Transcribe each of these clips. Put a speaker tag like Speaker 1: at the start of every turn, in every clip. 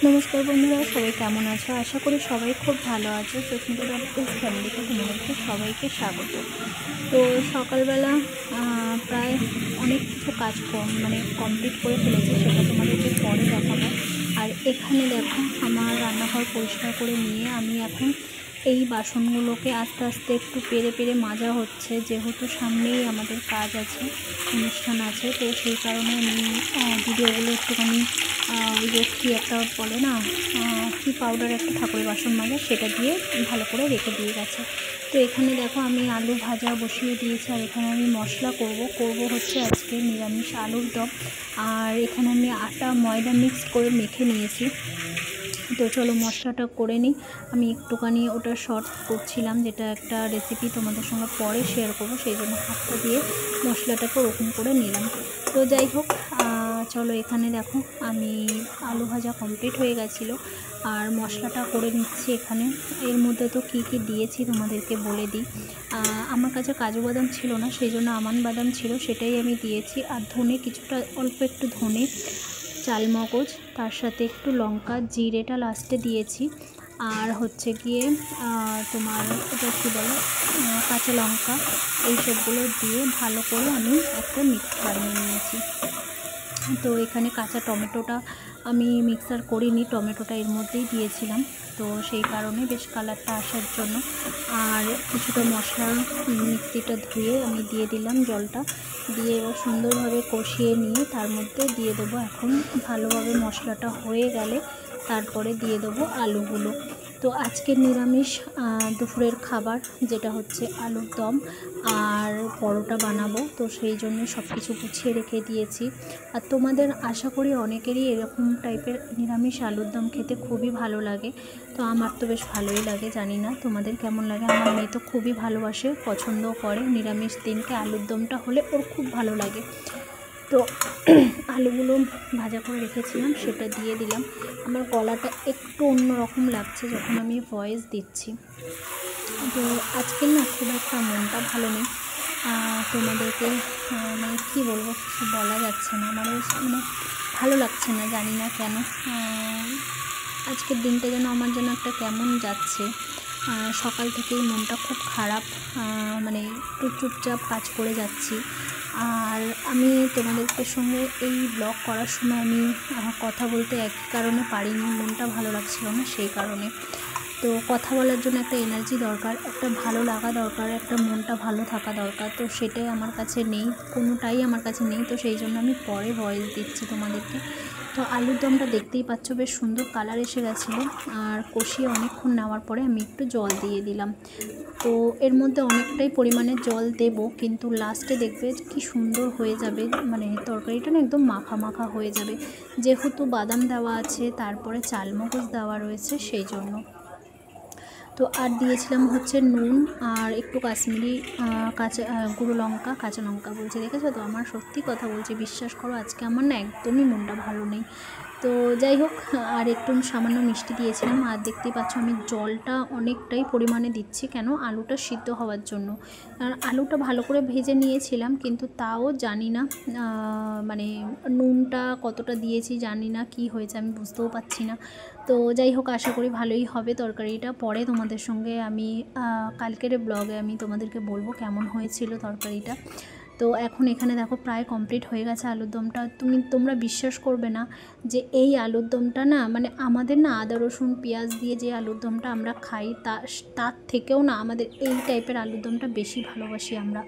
Speaker 1: নমস্কার বন্ধুরা, সবাই কেমন আছো? আশা করি সবাই খুব ভালো আছো। সুস্মিতা ফ্যামিলিতে তোমাদেরকে সবাইকে স্বাগত। তো সকালবেলা প্রায় অনেক কিছু কাজ কমপ্লিট করে ফেলেছি, সেটা তোমাদেরকে পরে দেখাবো। আর এখানে দেখো, আমার রান্নাঘর পরিষ্কার করে নিয়ে আমি এখন এই বাসনগুলোকে আস্তে আস্তে একটু পেরে পেরে মাজা হচ্ছে, যেহেতু সামনেই আমাদের কাজ আছে, অনুষ্ঠান আছে। তো সেই কারণে আমি ভিডিওগুলো একটুখানি ওই যে কী একটা বলে না, কী পাউডার একটা ঠাকুরের বাসন মাজা, সেটা দিয়ে ভালো করে রেখে দিয়ে গেছে। তো এখানে দেখো আমি আলু ভাজা বসিয়ে দিয়েছি, আর এখানে আমি মশলা করব হচ্ছে আজকে নিরামিষ আলুর দম। আর এখানে আমি আটা ময়দা মিক্স করে মেখে নিয়েছি। তো চলো মশলাটা করে নিই। আমি একটুখানি ওটা শর্ট করছিলাম, যেটা একটা রেসিপি তোমাদের সঙ্গে পরে শেয়ার করবো, সেই জন্য হাতটা দিয়ে মশলাটাকে ওরকম করে নিলাম। তো যাই হোক, চলো এখানে দেখো আমি আলু ভাজা কমপ্লিট হয়ে গেছিলো, আর মশলাটা করে নিচ্ছি এখানে। এর মধ্যে তো কী কী দিয়েছি তোমাদেরকে বলে দিই। আমার কাছে কাজু বাদাম ছিল না, সেই জন্য আমন্ড বাদাম ছিল, সেটাই আমি দিয়েছি। আর ধনে কিছুটা, অল্প একটু ধনে, চালমগজ, তার সাথে একটু লঙ্কা, জিরেটা লাস্টে দিয়েছি। আর হচ্ছে গিয়ে তোমার এটা কী বলো, কাঁচা লঙ্কা, এই সবগুলো দিয়ে ভালো করে আমি একটা মিক্স বানিয়ে নিয়েছি। তো এখানে কাঁচা টমেটোটা আমি মিক্সার করিনি, টমেটোটা এর মধ্যেই দিয়েছিলাম, তো সেই কারণে বেশ কালারটা আসার জন্য। আর কিছুটা মশলার মিক্সিটা ধুয়ে আমি দিয়ে দিলাম, জলটা দিয়ে এবার সুন্দরভাবে কষিয়ে নিয়ে তার মধ্যে দিয়ে দেবো। এখন ভালোভাবে মশলাটা হয়ে গেলে তারপরে দিয়ে দেবো আলুগুলো। তো আজকের নিরামিষ দুপুরের খাবার যেটা হচ্ছে আলুর দম আর পরোটা বানাবো, তো সেই জন্য সব কিছু গুছিয়ে রেখে দিয়েছি। আর তোমাদের আশা করি অনেকেরই এরকম টাইপের নিরামিষ আলুর দম খেতে খুবই ভালো লাগে। তো আমার তো বেশ ভালোই লাগে, জানি না তোমাদের কেমন লাগে। আমার মেয়ে তো খুবই ভালোবাসে, পছন্দও করে। নিরামিষ দিনকে আলুর দমটা হলে ওর খুব ভালো লাগে। তো আলুগুলো ভাজা করে রেখেছিলাম, সেটা দিয়ে দিলাম। আমার গলাটা একটু অন্যরকম লাগছে যখন আমি ভয়েস দিচ্ছি। তো আজকে না খুব একটা মনটা ভালো নেই, তোমাদেরকে মানে কী বলবো, কিছু বলা যাচ্ছে না। আমার মানে ভালো লাগছে না, জানি না কেন। আজকের দিনটা যেন আমার যেন একটা কেমন যাচ্ছে। সকাল থেকেই মনটা খুব খারাপ, মানে একটু চুপচাপ কাজ করে যাচ্ছি। আর আমি তোমাদেরকে সঙ্গে এই ব্লগ করার সময় আমি কথা বলতে একই কারণে পারিনি, মনটা ভালো লাগছিল না, সেই কারণে। তো কথা বলার জন্য একটা এনার্জি দরকার, একটা ভালো লাগা দরকার, একটা মনটা ভালো থাকা দরকার। তো সেটাই আমার কাছে নেই, কোনোটাই আমার কাছে নেই। তো সেই জন্য আমি পরে ভয়েস দিচ্ছি তোমাদেরকে। তো আলুর দমটা দেখতেই পাচ্ছ, বেশ সুন্দর কালার এসে গেছিলো। আর কষিয়ে অনেকক্ষণ নেওয়ার পরে আমি একটু জল দিয়ে দিলাম। তো এর মধ্যে অনেকটাই পরিমাণে জল দেব, কিন্তু লাস্টে দেখবে কি সুন্দর হয়ে যাবে, মানে তরকারিটা না একদম মাখা মাখা হয়ে যাবে, যেহেতু বাদাম দেওয়া আছে, তারপরে চালমগজ দেওয়া রয়েছে, সেই জন্য। তো আর দিয়েছিলাম হচ্ছে নুন আর একটু কাশ্মীরি গুঁড়ো লঙ্কা, কাঁচা লঙ্কা বলছি, দেখেছো তো? আমার সত্যি কথা বলছি, বিশ্বাস করো আজকে আমার না একদমই মনটা ভালো নেই। তো যাই হোক, আর একটু সামান্য মিষ্টি দিয়েছিলাম। আর দেখতেই পাচ্ছ আমি জলটা অনেকটাই পরিমাণে দিচ্ছি, কেন? আলুটা সিদ্ধ হওয়ার জন্য। আর আলুটা ভালো করে ভেজে নিয়েছিলাম, কিন্তু তাও জানি না মানে নুনটা কতটা দিয়েছি, জানি না কি হয়েছে, আমি বুঝতেও পারছি না। তো যাই হোক, আশা করি ভালোই হবে তরকারিটা। পরে তোমাদের সঙ্গে আমি কালকের ব্লগে আমি তোমাদেরকে বলবো কেমন হয়েছিল তরকারিটা। তো এখন এখানে দেখো প্রায় কমপ্লিট হয়ে গেছে আলুর দমটা। তোমরা বিশ্বাস করবে না যে এই আলুর দমটা না, মানে আমাদের না আদা রসুন পেঁয়াজ দিয়ে যে আলুর দমটা আমরা খাই, তার থেকেও না আমাদের এই টাইপের আলুর দমটা বেশি ভালোবাসি আমরা।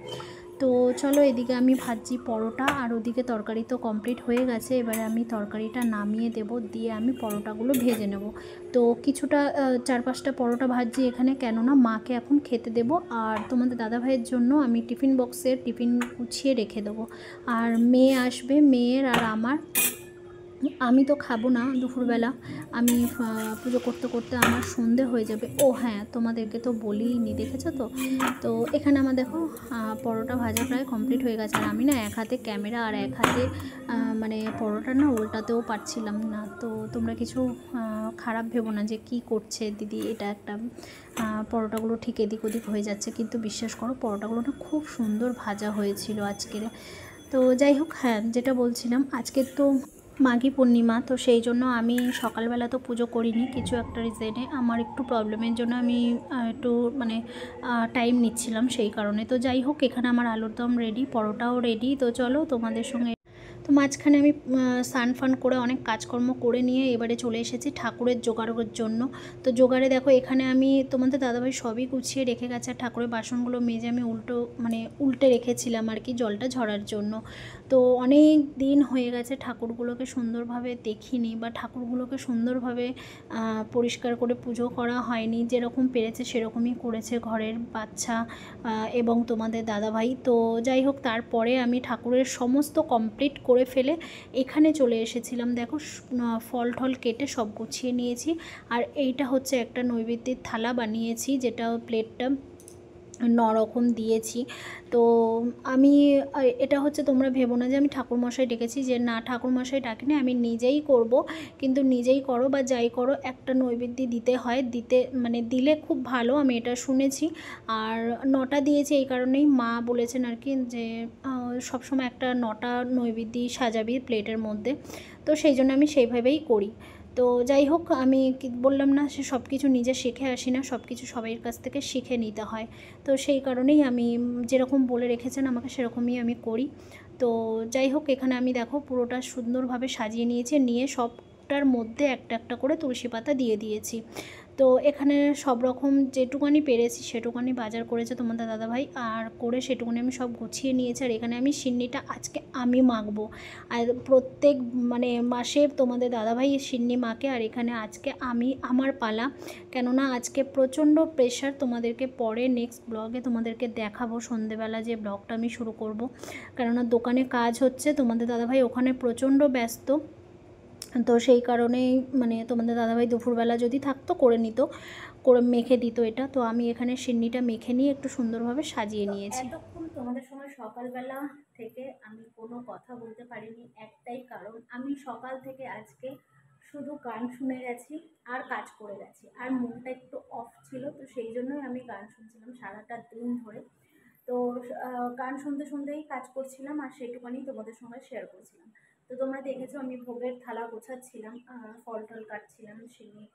Speaker 1: তো চলো, এদিকে আমি ভাজছি পরোটা, আর ওদিকে তরকারি তো কমপ্লিট হয়ে গেছে। এবারে আমি তরকারিটা নামিয়ে দেব, দিয়ে আমি পরোটাগুলো ভেজে নেব। তো কিছুটা 4-5টা পরোটা ভাজছি এখানে, কেননা মাকে এখন খেতে দেব। আর তোমাদের দাদাভাইয়ের জন্য আমি টিফিন বক্সের টিফিন গুছিয়ে রেখে দেবো। আর মেয়ে আসবে, মেয়ের আর আমার। আমি তো খাবো না দুপুরবেলা, আমি পুজো করতে করতে আমার সন্ধে হয়ে যাবে। ও হ্যাঁ, তোমাদেরকে তো বলিনি, দেখেছো তো? তো এখানে আমার দেখো পরোটা ভাজা প্রায় কমপ্লিট হয়ে গেছে। আর আমি না এক হাতে ক্যামেরা আর এক হাতে মানে পরোটা না উল্টাতেও পারছিলাম না। তো তোমরা কিছু খারাপ ভেবো না যে কি করছে দিদি, এটা একটা পরোটাগুলো ঠিক এদিক ওদিক হয়ে যাচ্ছে, কিন্তু বিশ্বাস করো পরোটাগুলো না খুব সুন্দর ভাজা হয়েছিল আজকের। তো যাই হোক, হ্যাঁ যেটা বলছিলাম, আজকের তো মাঘী পূর্ণিমা, তো সেই জন্য আমি সকালবেলা তো পুজো করিনি, কিছু একটা রিজেনে আমার একটু প্রবলেমের জন্য আমি একটু মানে টাইম নিচ্ছিলাম সেই কারণে। তো যাই হোক, এখানে আমার আলুর দম রেডি, পরোটাও রেডি। তো চলো তোমাদের সঙ্গে। তো মাঝখানে আমি স্নান ফান করে অনেক কাজকর্ম করে নিয়ে এবারে চলে এসেছি ঠাকুরের জোগাড়ের জন্য। তো জোগাড়ে দেখো এখানে আমি তোমাদের দাদাভাই সবই গুছিয়ে রেখে গেছে, আর ঠাকুরের বাসনগুলো মেজে আমি উল্টে রেখেছিলাম আর কি, জলটা ঝরার জন্য। তো অনেক দিন হয়ে গেছে ঠাকুরগুলোকে সুন্দরভাবে দেখিনি, বা ঠাকুরগুলোকে সুন্দরভাবে পরিষ্কার করে পুজো করা হয়নি। যেরকম পেরেছে সেরকমই করেছে ঘরের বাচ্চা এবং তোমাদের দাদাভাই। তো যাই হোক, তারপরে আমি ঠাকুরের সমস্ত কমপ্লিট করে ফেলে এখানে চলে এসেছিলাম। দেখো ফল টল কেটে সব গুছিয়ে নিয়েছি। আর এইটা হচ্ছে একটা নৈবেদ্যের থালা বানিয়েছি, যেটা প্লেটটা 9 রকম দিয়েছি। তো আমি এটা হচ্ছে, তোমরা ভেবো না যে আমি ঠাকুরমশাই ডেকেছি, যে না, ঠাকুরমশাই ডাকিনি, আমি নিজেই করব। কিন্তু নিজেই করো বা যাই করো, একটা নৈবেদ্য দিতে হয়, দিলে খুব ভালো, আমি এটা শুনেছি। আর 9টা দিয়েছি এই কারণেই, মা বলেছেন আর কি, যে সবসময় একটা 9টা নৈবেদ্য সাজাবি প্লেটের মধ্যে। তো সেই জন্য আমি সেইভাবেই করি। তো যাই হোক, আমি বললাম না, সে সব কিছু নিজে শিখে আসি না, সব কিছু সবাইয়ের কাছ থেকে শিখে নিতে হয়। তো সেই কারণেই আমি যেরকম বলে রেখেছেন আমাকে সেরকমই আমি করি। তো যাই হোক, এখানে আমি দেখো পুরোটা সুন্দরভাবে সাজিয়ে নিয়েছি, নিয়ে সবটার মধ্যে একটা একটা করে তুলসী পাতা দিয়ে দিয়েছি। তো এখানে সব রকম যেটুকুনি পেরেছি সেটুকুনি বাজার করেছে তোমাদের দাদাভাই, আর করে সেটুকুনি আমি সব গুছিয়ে নিয়েছি। আর এখানে আমি সিন্নিটা আজকে আমি মাখবো। আর প্রত্যেক মাসে তোমাদের দাদাভাই সিন্নি মাখে, আর এখানে আজকে আমার পালা। কেননা আজকে প্রচণ্ড প্রেশার, তোমাদেরকে পরে নেক্সট ব্লগে তোমাদেরকে দেখাবো, সন্ধেবেলা যে ব্লগটা আমি শুরু করব। কেননা দোকানে কাজ হচ্ছে, তোমাদের দাদাভাই ওখানে প্রচণ্ড ব্যস্ত। তো সেই কারণেই তোমাদের দাদাভাই দুপুরবেলা যদি থাকতো করে মেখে দিত এটা। তো আমি এখানে সিন্নিটা মেখে নিয়ে একটু সুন্দরভাবে সাজিয়ে নিয়েছি। এতক্ষণ তোমাদের সঙ্গে সকালবেলা থেকে আমি কোনো কথা বলতে পারিনি, একটাই কারণ, আমি সকাল থেকে আজকে শুধু গান শুনে গেছি আর কাজ করে গেছি, আর মনটা একটু অফ ছিল। তো সেই জন্যই আমি গান শুনছিলাম সারাটা দিন ধরে। তো গান শুনতে শুনতেই কাজ করছিলাম, আর সেটুকুনি তোমাদের সঙ্গে শেয়ার করছিলাম। তো তোমরা দেখেছো আমি ভোগের থালা গোছাচ্ছিলাম, ফল টল কাটছিলাম, সিন্নি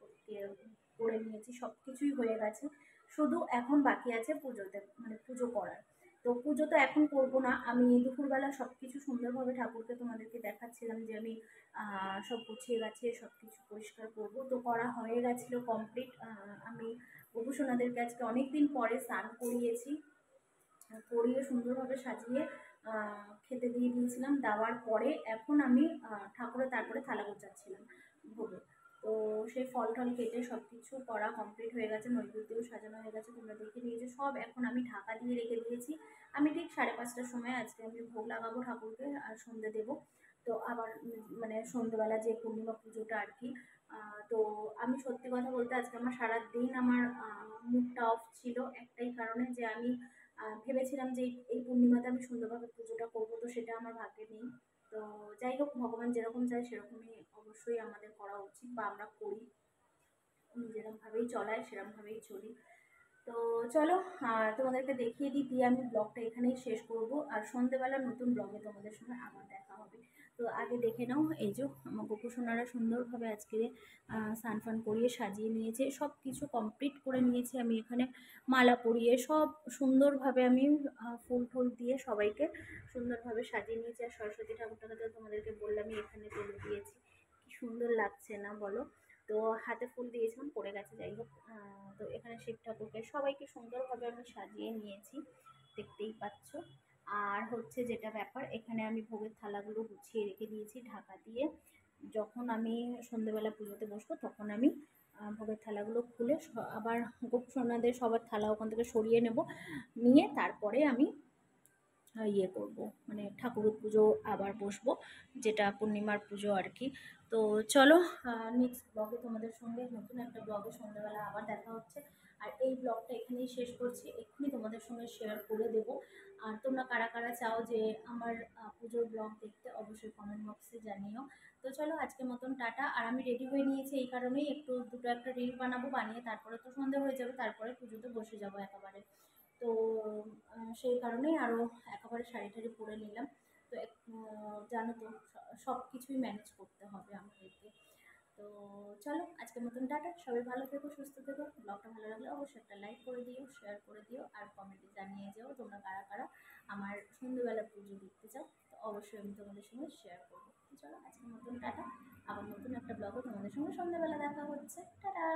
Speaker 1: করে নিয়েছি, সব কিছুই হয়ে গেছে। শুধু এখন বাকি আছে পুজোতে, পুজো করার। তো পুজো তো এখন করবো না, আমি দুপুরবেলা সব কিছু সুন্দরভাবে ঠাকুরকে তোমাদেরকে দেখাচ্ছিলাম যে আমি সব গুছিয়ে গাছিয়ে সব কিছু পরিষ্কার করবো। তো করা হয়ে গেছিলো কমপ্লিট। আমি গোপুসোনাদেরকে আজকে অনেকদিন পরে স্নান করিয়েছি, করিয়ে সুন্দরভাবে সাজিয়ে খেতে দিয়ে দিয়েছিলাম। দেওয়ার পরে এখন আমি ঠাকুরের তারপরে থালা গোছাচ্ছিলাম ভোগে। তো সেই ফল টল কেটে সব কিছু করা কমপ্লিট হয়ে গেছে, নৈবেদ্যও সাজানো হয়ে গেছে, তোমরা দেখে নিয়েছো সব। এখন আমি ঢাকা দিয়ে রেখে দিয়েছি। আমি ঠিক 5:30টার সময় আজকে আমি ভোগ লাগাবো ঠাকুরকে, আর সন্ধে দেবো। তো আবার সন্ধ্যেবেলা যে পূর্ণিমা পুজোটা আর কি। তো আমি সত্যি কথা বলতে আজকে আমার সারাদিন আমার মুডটা অফ ছিল, একটাই কারণে, যে আমি ভেবেছিলাম যে এই পূর্ণিমাতে আমি সুন্দরভাবে পুজোটা করবো, তো সেটা আমার ভাগ্যে নেই। তো যাই হোক, ভগবান যেরকম চায় সেরকমই অবশ্যই আমাদের করা উচিত, বা আমরা করি, যেরকমভাবেই চলায় সেরকমভাবেই চলি। তো চলো, তোমাদেরকে দেখিয়ে দিই, দিয়ে আমি ব্লগটা এখানেই শেষ করব, আর সন্ধেবেলা নতুন ব্লগে তোমাদের সঙ্গে আবার দেখা হবে। তো আগে দেখে নাও, এই যে আমার গোপুসোনারা সুন্দরভাবে আজকে স্নান ফান করিয়ে সাজিয়ে নিয়েছে, সব কিছু কমপ্লিট করে নিয়েছি। আমি এখানে মালা পরিয়ে সব সুন্দরভাবে আমি ফুল টুল দিয়ে সবাইকে সুন্দরভাবে সাজিয়ে নিয়েছি। আর সরস্বতী ঠাকুরটাকে তো তোমাদেরকে বললামই এখানে তুলে দিয়েছি, কি সুন্দর লাগছে না বলো? তো হাতে ফুল দিয়েছিলাম, পড়ে গেছে, যাই হোক। তো এখানে শিব ঠাকুরকে সবাইকে সুন্দরভাবে আমি সাজিয়ে নিয়েছি, দেখতেই পাচ্ছ। আর হচ্ছে যেটা ব্যাপার, এখানে আমি ভোগের থালাগুলো গুছিয়ে রেখে দিয়েছি ঢাকা দিয়ে। যখন আমি সন্ধ্যেবেলা পুজোতে বসবো তখন আমি ভোগের থালাগুলো খুলে আবার গোপসোনাদের সবার থালা ওখান থেকে সরিয়ে নিয়ে তারপরে আমি করব, ঠাকুর পুজো আবার বসবো, যেটা পূর্ণিমার পুজো আর কি। তো চলো, নেক্সট ব্লগে তোমাদের সঙ্গে নতুন একটা ব্লগে সন্ধ্যাবেলা আবার দেখা হচ্ছে। আর এই ব্লগটা এখানেই শেষ করছি, এক্ষুনি তোমাদের সঙ্গে শেয়ার করে দেবো। আর তোমরা কারা কারা চাও যে আমার পুজোর ব্লগ দেখতে, অবশ্যই কমেন্ট বক্সে জানিও। তো চলো, আজকের মতন টাটা। আর আমি রেডি হয়ে নিয়েছি এই কারণেই, দুটো একটা রিল বানাবো, বানিয়ে তারপরে তো সন্ধ্যা হয়ে যাবে, তারপরে পুজোতে বসে যাবো একেবারে। তো সেই কারণেই আরও একেবারে শাড়ি টাড়ি পরে নিলাম।
Speaker 2: তো জানো তো সব কিছুই ম্যানেজ করতে হবে আমাদেরকে। তো চলো আজকের মতন টাটা, সবাই ভালো থেকো, সুস্থ থেকো। ব্লগটা ভালো লাগলে অবশ্যই একটা লাইক করে দিও, শেয়ার করে দিও, আর কমেন্টে জানিয়ে যাও তোমরা কারা কারা আমার সন্ধ্যেবেলা পুজো দেখতে চাও। তো অবশ্যই আমি তোমাদের সঙ্গে শেয়ার করবো। তো চলো আজকের মতন টাটা, আবার নতুন একটা ব্লগে তোমাদের সঙ্গে সন্ধ্যেবেলা দেখা হচ্ছে। টাটা।